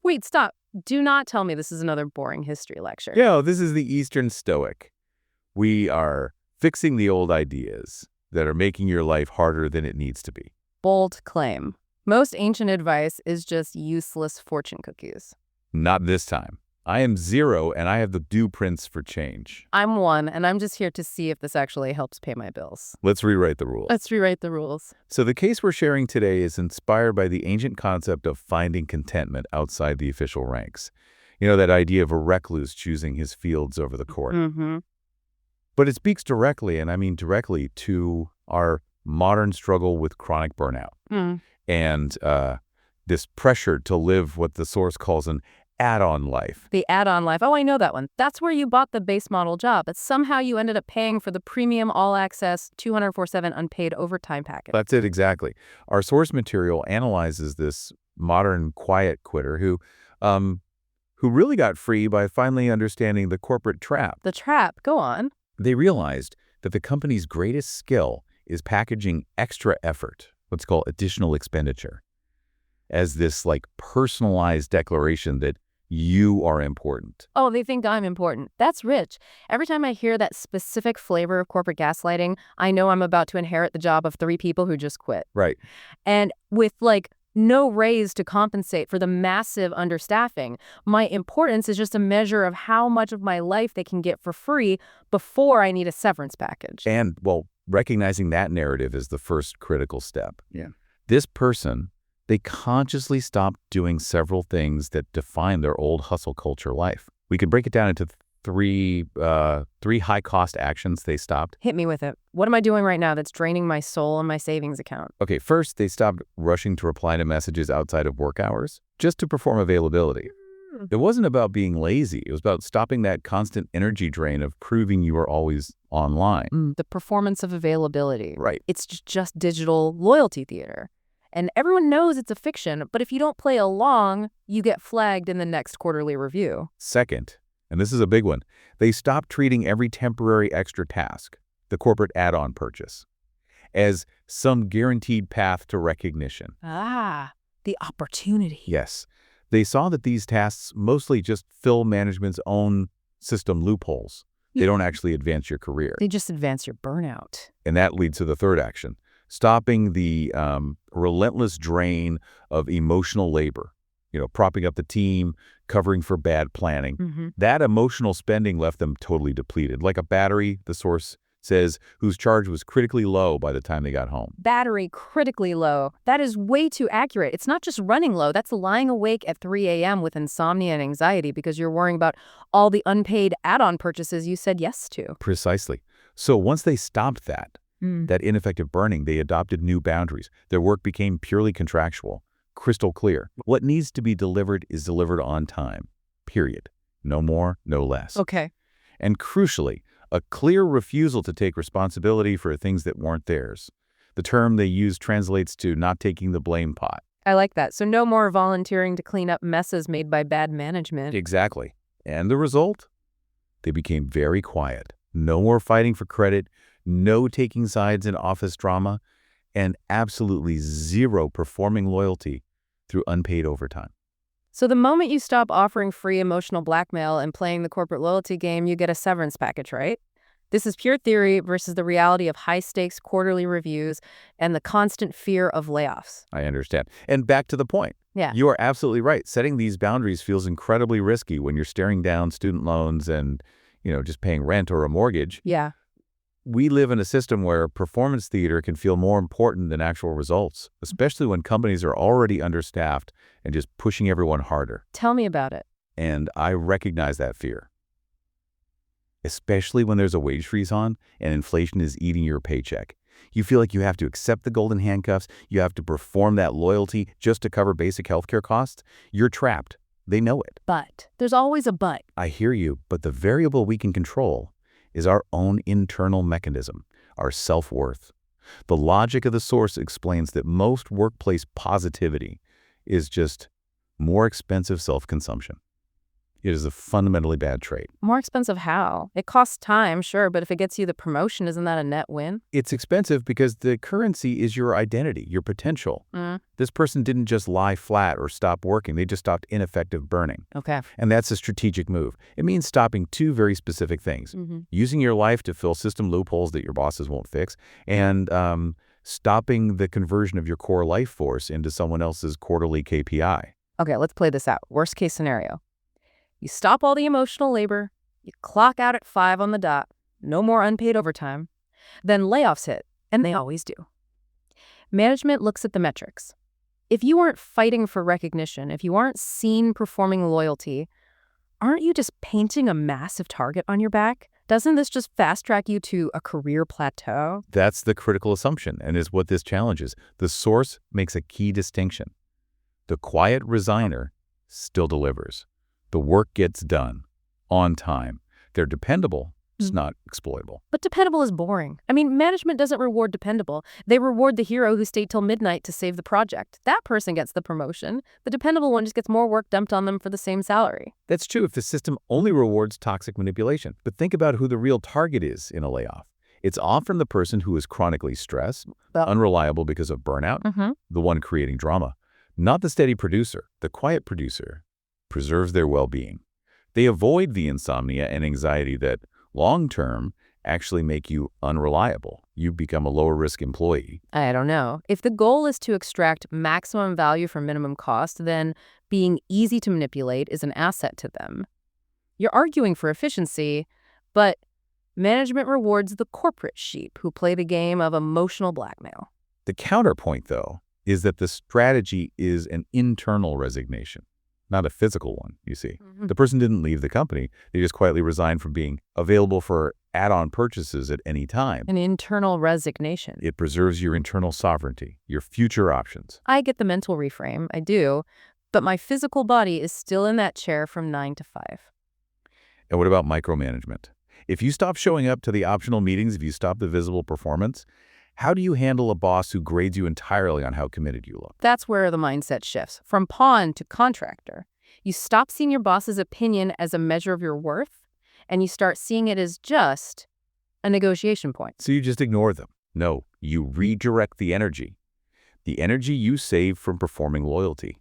Wait, stop. Do not tell me this is another boring history lecture. Yeah, this is the Eastern Stoic. We are fixing the old ideas that are making your life harder than it needs to be. Bold claim. Most ancient advice is just useless fortune cookies. Not this time. I am 0, and I have the blueprints for change. I'm 1, and I'm just here to see if this actually helps pay my bills. Let's rewrite the rules. Let's rewrite the rules. So the case we're sharing today is inspired by the ancient concept of finding contentment outside the official ranks. You know, that idea of a recluse choosing his fields over the court. Mm-hmm. But it speaks directly, and I mean directly, to our modern struggle with chronic burnout and this pressure to live what the source calls an add-on life. The add-on life. Oh, I know that one. That's where you bought the base model job, but somehow you ended up paying for the premium all-access 204/7 unpaid overtime package. That's it, exactly. Our source material analyzes this modern quiet quitter who really got free by finally understanding the corporate trap. The trap. Go on. They realized that the company's greatest skill is packaging extra effort, what's called additional expenditure, as this personalized declaration that you are important. Oh, they think I'm important. That's rich. Every time I hear that specific flavor of corporate gaslighting, I know I'm about to inherit the job of 3 people who just quit. Right. And with no raise to compensate for the massive understaffing, my importance is just a measure of how much of my life they can get for free before I need a severance package. And, recognizing that narrative is the first critical step. Yeah. This person, they consciously stopped doing several things that define their old hustle culture life. We could break it down into three high-cost actions they stopped. Hit me with it. What am I doing right now that's draining my soul and my savings account? Okay, first, they stopped rushing to reply to messages outside of work hours just to perform availability. It wasn't about being lazy. It was about stopping that constant energy drain of proving you were always online. The performance of availability. Right. It's just digital loyalty theater. And everyone knows it's a fiction, but if you don't play along, you get flagged in the next quarterly review. Second, and this is a big one, they stopped treating every temporary extra task, the corporate add-on purchase, as some guaranteed path to recognition. The opportunity. Yes. They saw that these tasks mostly just fill management's own system loopholes. They don't actually advance your career. They just advance your burnout. And that leads to the third action, stopping the relentless drain of emotional labor, propping up the team, covering for bad planning. That emotional spending left them totally depleted, like a battery, the source says, whose charge was critically low by the time they got home. Battery critically low. That is way too accurate. It's not just running low. That's lying awake at 3 a.m. with insomnia and anxiety because you're worrying about all the unpaid add-on purchases you said yes to. Precisely. So once they stopped that ineffective burning, they adopted new boundaries. Their work became purely contractual, crystal clear. What needs to be delivered is delivered on time, period. No more, no less. Okay. And crucially, a clear refusal to take responsibility for things that weren't theirs. The term they use translates to not taking the blame pot. I like that. So no more volunteering to clean up messes made by bad management. Exactly. And the result? They became very quiet. No more fighting for credit, no taking sides in office drama, and absolutely zero performing loyalty through unpaid overtime. So the moment you stop offering free emotional blackmail and playing the corporate loyalty game, you get a severance package, right? This is pure theory versus the reality of high-stakes quarterly reviews and the constant fear of layoffs. I understand. And back to the point. Yeah. You are absolutely right. Setting these boundaries feels incredibly risky when you're staring down student loans and, just paying rent or a mortgage. Yeah. We live in a system where performance theater can feel more important than actual results, especially when companies are already understaffed and just pushing everyone harder. Tell me about it. And I recognize that fear, especially when there's a wage freeze on and inflation is eating your paycheck. You feel like you have to accept the golden handcuffs. You have to perform that loyalty just to cover basic healthcare costs. You're trapped. They know it. But there's always a but. I hear you, but the variable we can control is our own internal mechanism, our self-worth. The logic of the source explains that most workplace positivity is just more expensive self-consumption. It is a fundamentally bad trait. More expensive how? It costs time, sure, but if it gets you the promotion, isn't that a net win? It's expensive because the currency is your identity, your potential. This person didn't just lie flat or stop working. They just stopped ineffective burning. Okay. And that's a strategic move. It means stopping two very specific things. Using your life to fill system loopholes that your bosses won't fix, and stopping the conversion of your core life force into someone else's quarterly KPI. Okay, let's play this out. Worst case scenario. You stop all the emotional labor, you clock out at 5 on the dot, no more unpaid overtime. Then layoffs hit, and they always do. Management looks at the metrics. If you aren't fighting for recognition, if you aren't seen performing loyalty, aren't you just painting a massive target on your back? Doesn't this just fast-track you to a career plateau? That's the critical assumption, and is what this challenges. The source makes a key distinction. The quiet resigner still delivers. The work gets done on time. They're dependable. It's not exploitable. But dependable is boring. I mean, management doesn't reward dependable. They reward the hero who stayed till midnight to save the project. That person gets the promotion. The dependable one just gets more work dumped on them for the same salary. That's true if the system only rewards toxic manipulation. But think about who the real target is in a layoff. It's often the person who is chronically stressed, unreliable because of burnout, the one creating drama. Not the steady producer. The quiet producer preserves their well-being. They avoid the insomnia and anxiety that, long-term, actually make you unreliable. You become a lower-risk employee. I don't know. If the goal is to extract maximum value for minimum cost, then being easy to manipulate is an asset to them. You're arguing for efficiency, but management rewards the corporate sheep who play the game of emotional blackmail. The counterpoint, though, is that the strategy is an internal resignation, not a physical one, you see. The person didn't leave the company. They just quietly resigned from being available for add-on purchases at any time. An internal resignation. It preserves your internal sovereignty, your future options. I get the mental reframe, I do, but my physical body is still in that chair from 9 to 5. And what about micromanagement? If you stop showing up to the optional meetings, if you stop the visible performance, how do you handle a boss who grades you entirely on how committed you look? That's where the mindset shifts, from pawn to contractor. You stop seeing your boss's opinion as a measure of your worth, and you start seeing it as just a negotiation point. So you just ignore them. No, you redirect the energy you save from performing loyalty.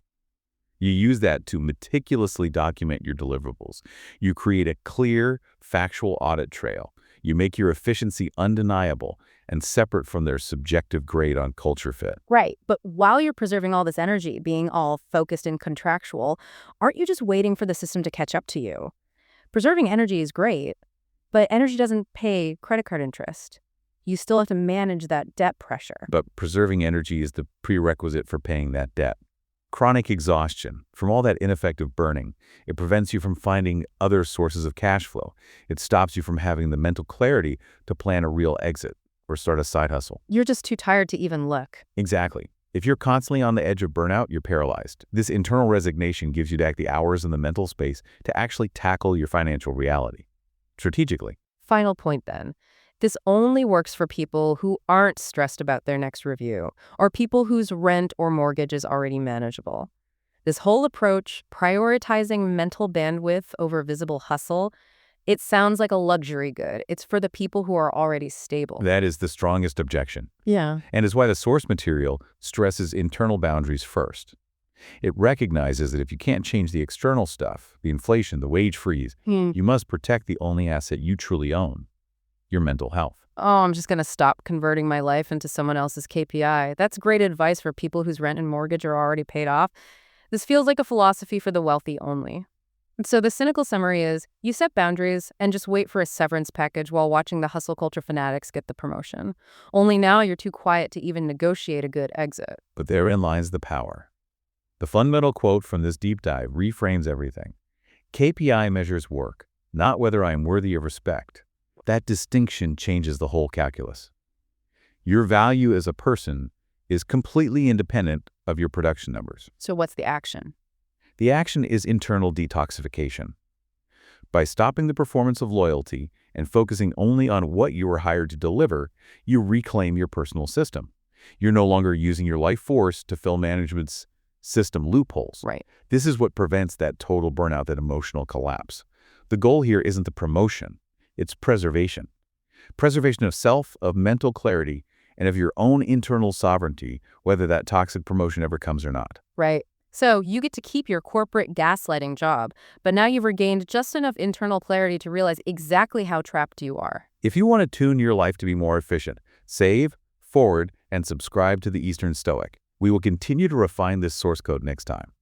You use that to meticulously document your deliverables. You create a clear, factual audit trail. You make your efficiency undeniable and separate from their subjective grade on culture fit. Right, but while you're preserving all this energy, being all focused and contractual, aren't you just waiting for the system to catch up to you? Preserving energy is great, but energy doesn't pay credit card interest. You still have to manage that debt pressure. But preserving energy is the prerequisite for paying that debt. Chronic exhaustion from all that ineffective burning. It prevents you from finding other sources of cash flow. It stops you from having the mental clarity to plan a real exit or start a side hustle. You're just too tired to even look. Exactly. If you're constantly on the edge of burnout, you're paralyzed. This internal resignation gives you back the hours and the mental space to actually tackle your financial reality strategically. Final point then. This only works for people who aren't stressed about their next review or people whose rent or mortgage is already manageable. This whole approach, prioritizing mental bandwidth over visible hustle, it sounds like a luxury good. It's for the people who are already stable. That is the strongest objection. Yeah. And is why the source material stresses internal boundaries first. It recognizes that if you can't change the external stuff, the inflation, the wage freeze, you must protect the only asset you truly own, your mental health. Oh, I'm just going to stop converting my life into someone else's KPI. That's great advice for people whose rent and mortgage are already paid off. This feels like a philosophy for the wealthy only. And so the cynical summary is, you set boundaries and just wait for a severance package while watching the hustle culture fanatics get the promotion. Only now you're too quiet to even negotiate a good exit. But therein lies the power. The fundamental quote from this deep dive reframes everything. KPI measures work, not whether I am worthy of respect. That distinction changes the whole calculus. Your value as a person is completely independent of your production numbers. So what's the action? The action is internal detoxification. By stopping the performance of loyalty and focusing only on what you were hired to deliver, you reclaim your personal system. You're no longer using your life force to fill management's system loopholes. Right. This is what prevents that total burnout, that emotional collapse. The goal here isn't the promotion, it's preservation. Preservation of self, of mental clarity, and of your own internal sovereignty, whether that toxic promotion ever comes or not. Right. So you get to keep your corporate gaslighting job, but now you've regained just enough internal clarity to realize exactly how trapped you are. If you want to tune your life to be more efficient, save, forward, and subscribe to the Eastern Stoic. We will continue to refine this source code next time.